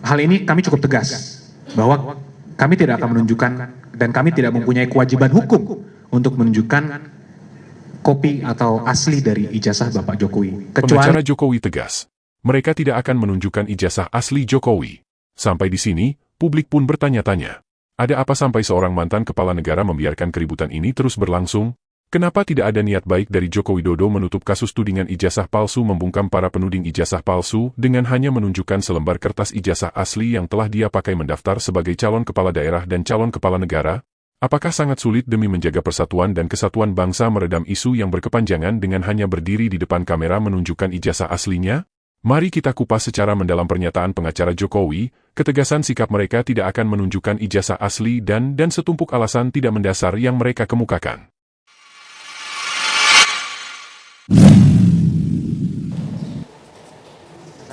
hal ini kami cukup tegas bahwa kami tidak akan menunjukkan dan kami tidak mempunyai kewajiban hukum untuk menunjukkan kopi atau asli dari ijazah Bapak Jokowi. Pengacara Jokowi tegas, mereka tidak akan menunjukkan ijazah asli Jokowi. Sampai di sini, publik pun bertanya-tanya, ada apa sampai seorang mantan kepala negara membiarkan keributan ini terus berlangsung? Kenapa tidak ada niat baik dari Joko Widodo menutup kasus tudingan ijazah palsu, membungkam para penuding ijazah palsu dengan hanya menunjukkan selembar kertas ijazah asli yang telah dia pakai mendaftar sebagai calon kepala daerah dan calon kepala negara? Apakah sangat sulit demi menjaga persatuan dan kesatuan bangsa meredam isu yang berkepanjangan dengan hanya berdiri di depan kamera menunjukkan ijazah aslinya? Mari kita kupas secara mendalam pernyataan pengacara Jokowi, ketegasan sikap mereka tidak akan menunjukkan ijazah asli dan setumpuk alasan tidak mendasar yang mereka kemukakan.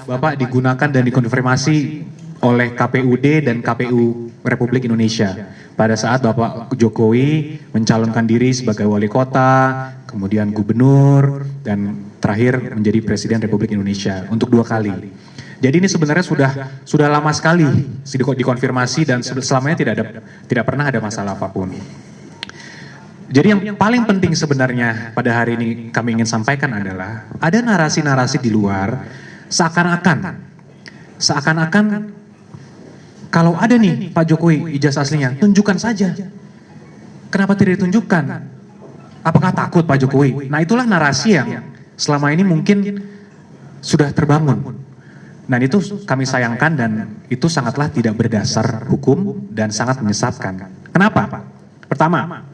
Bapak digunakan dan dikonfirmasi oleh KPUD dan KPU Republik Indonesia pada saat Bapak Jokowi mencalonkan diri sebagai wali kota, kemudian gubernur, dan terakhir menjadi Presiden Republik Indonesia untuk 2 kali. Jadi ini sebenarnya sudah lama sekali dikonfirmasi dan selamanya tidak pernah ada masalah apapun. Jadi yang paling penting sebenarnya pada hari ini kami ingin sampaikan adalah ada narasi-narasi di luar seakan-akan kalau ada nih Pak Jokowi ijazah aslinya, tunjukkan saja. Kenapa tidak ditunjukkan? Apakah takut Pak Jokowi? Nah, itulah narasi yang selama ini mungkin sudah terbangun. Dan itu kami sayangkan dan itu sangatlah tidak berdasar hukum dan sangat menyesatkan. Kenapa? Pertama,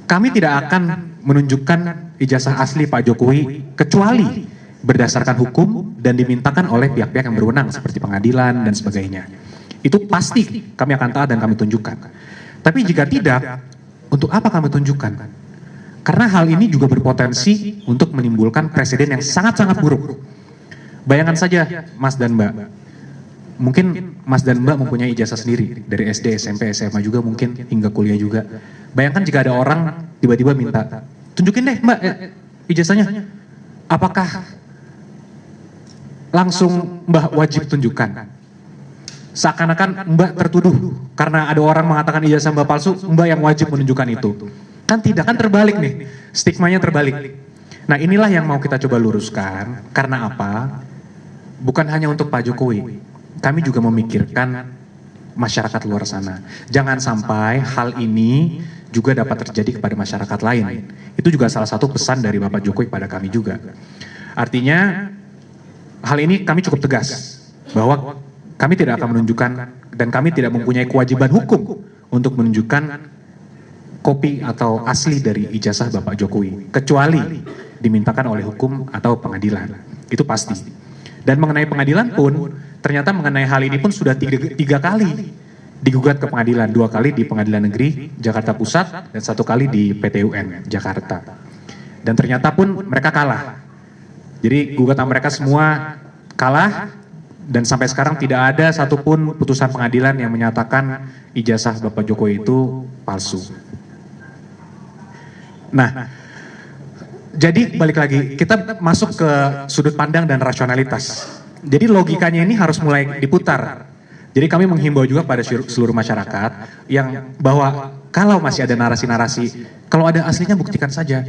kami tidak akan menunjukkan ijazah asli Pak Jokowi kecuali berdasarkan hukum dan dimintakan oleh pihak-pihak yang berwenang seperti pengadilan dan sebagainya. Itu pasti kami akan taat dan kami tunjukkan. Tapi jika tidak, untuk apa kami tunjukkan? Karena hal ini juga berpotensi untuk menimbulkan presiden yang sangat-sangat buruk. Bayangkan saja Mas dan Mbak, mungkin Mas dan Mbak mempunyai ijazah sendiri dari SD, SMP, SMA juga mungkin hingga kuliah juga. Bayangkan jika ada orang tiba-tiba minta, tunjukin deh Mbak ijazahnya. Apakah langsung Mbak wajib tunjukkan? Seakan-akan Mbak tertuduh karena ada orang mengatakan ijazah Mbak palsu, Mbak yang wajib menunjukkan itu. Kan tidak, kan terbalik nih, stigmanya terbalik. Nah, inilah yang mau kita coba luruskan. Karena apa? Bukan hanya untuk Pak Jokowi, kami juga memikirkan masyarakat luar sana. Jangan sampai hal ini juga dapat terjadi kepada masyarakat lain. Itu juga salah satu pesan dari Bapak Jokowi pada kami juga. Artinya, hal ini kami cukup tegas bahwa kami tidak akan menunjukkan dan kami tidak mempunyai kewajiban hukum untuk menunjukkan kopi atau asli dari ijazah Bapak Jokowi, kecuali dimintakan oleh hukum atau pengadilan. Itu pasti. Dan mengenai pengadilan pun, ternyata mengenai hal ini pun sudah tiga kali digugat ke pengadilan, 2 kali di Pengadilan Negeri Jakarta Pusat dan 1 kali di PT UN Jakarta. Dan ternyata pun mereka kalah. Jadi gugatan mereka semua kalah dan sampai sekarang tidak ada satupun putusan pengadilan yang menyatakan ijazah Bapak Jokowi itu palsu. Nah, jadi balik lagi, kita masuk ke sudut pandang dan rasionalitas. Jadi logikanya ini harus mulai diputar. Jadi kami menghimbau juga pada seluruh masyarakat yang bahwa kalau masih ada narasi-narasi, kalau ada aslinya buktikan saja.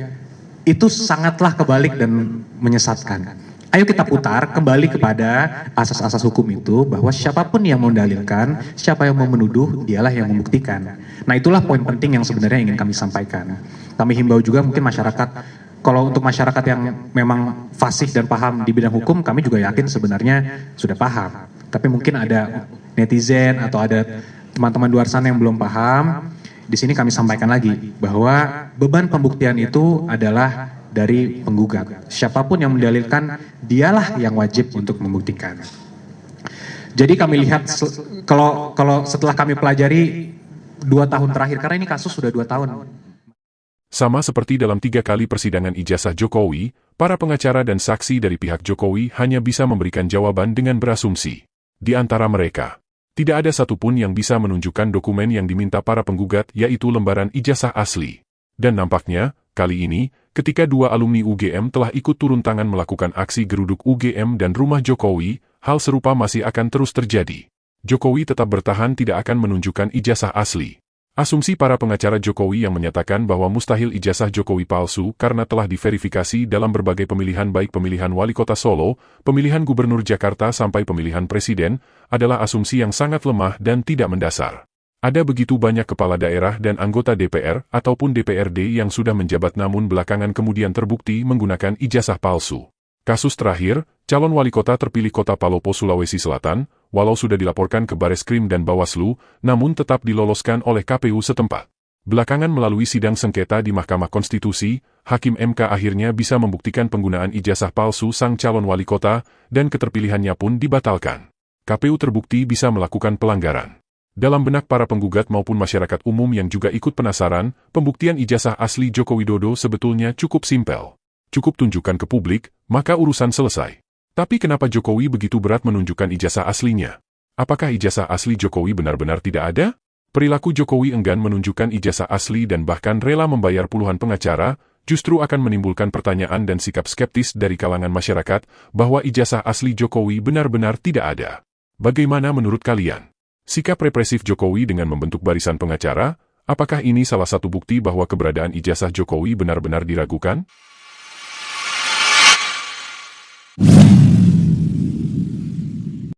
Itu sangatlah kebalik dan menyesatkan. Ayo kita putar kembali kepada asas-asas hukum itu bahwa siapapun yang mendalilkan, siapa yang mau menuduh, dialah yang membuktikan. Nah, itulah poin penting yang sebenarnya ingin kami sampaikan. Kami himbau juga mungkin masyarakat, kalau untuk masyarakat yang memang fasih dan paham di bidang hukum, kami juga yakin sebenarnya sudah paham. Tapi mungkin ada netizen atau ada teman-teman luar sana yang belum paham. Di sini kami sampaikan lagi bahwa beban pembuktian itu adalah dari penggugat. Siapapun yang mendalilkan, dialah yang wajib untuk membuktikan. Jadi kami lihat, kalau setelah kami pelajari 2 tahun terakhir, karena ini kasus sudah 2 tahun. Sama seperti dalam 3 kali persidangan ijazah Jokowi, para pengacara dan saksi dari pihak Jokowi hanya bisa memberikan jawaban dengan berasumsi. Di antara mereka, tidak ada satupun yang bisa menunjukkan dokumen yang diminta para penggugat, yaitu lembaran ijazah asli. Dan nampaknya, kali ini, ketika 2 alumni UGM telah ikut turun tangan melakukan aksi geruduk UGM dan rumah Jokowi, hal serupa masih akan terus terjadi. Jokowi tetap bertahan tidak akan menunjukkan ijazah asli. Asumsi para pengacara Jokowi yang menyatakan bahwa mustahil ijazah Jokowi palsu karena telah diverifikasi dalam berbagai pemilihan baik pemilihan wali kota Solo, pemilihan gubernur Jakarta sampai pemilihan presiden, adalah asumsi yang sangat lemah dan tidak mendasar. Ada begitu banyak kepala daerah dan anggota DPR ataupun DPRD yang sudah menjabat namun belakangan kemudian terbukti menggunakan ijazah palsu. Kasus terakhir, calon wali kota terpilih Kota Palopo, Sulawesi Selatan, walau sudah dilaporkan ke Bareskrim dan Bawaslu, namun tetap diloloskan oleh KPU setempat. Belakangan melalui sidang sengketa di Mahkamah Konstitusi, Hakim MK akhirnya bisa membuktikan penggunaan ijazah palsu sang calon wali kota, dan keterpilihannya pun dibatalkan. KPU terbukti bisa melakukan pelanggaran. Dalam benak para penggugat maupun masyarakat umum yang juga ikut penasaran, pembuktian ijazah asli Joko Widodo sebetulnya cukup simpel. Cukup tunjukkan ke publik, maka urusan selesai. Tapi kenapa Jokowi begitu berat menunjukkan ijazah aslinya? Apakah ijazah asli Jokowi benar-benar tidak ada? Perilaku Jokowi enggan menunjukkan ijazah asli dan bahkan rela membayar puluhan pengacara, justru akan menimbulkan pertanyaan dan sikap skeptis dari kalangan masyarakat bahwa ijazah asli Jokowi benar-benar tidak ada. Bagaimana menurut kalian? Sikap represif Jokowi dengan membentuk barisan pengacara, apakah ini salah satu bukti bahwa keberadaan ijazah Jokowi benar-benar diragukan?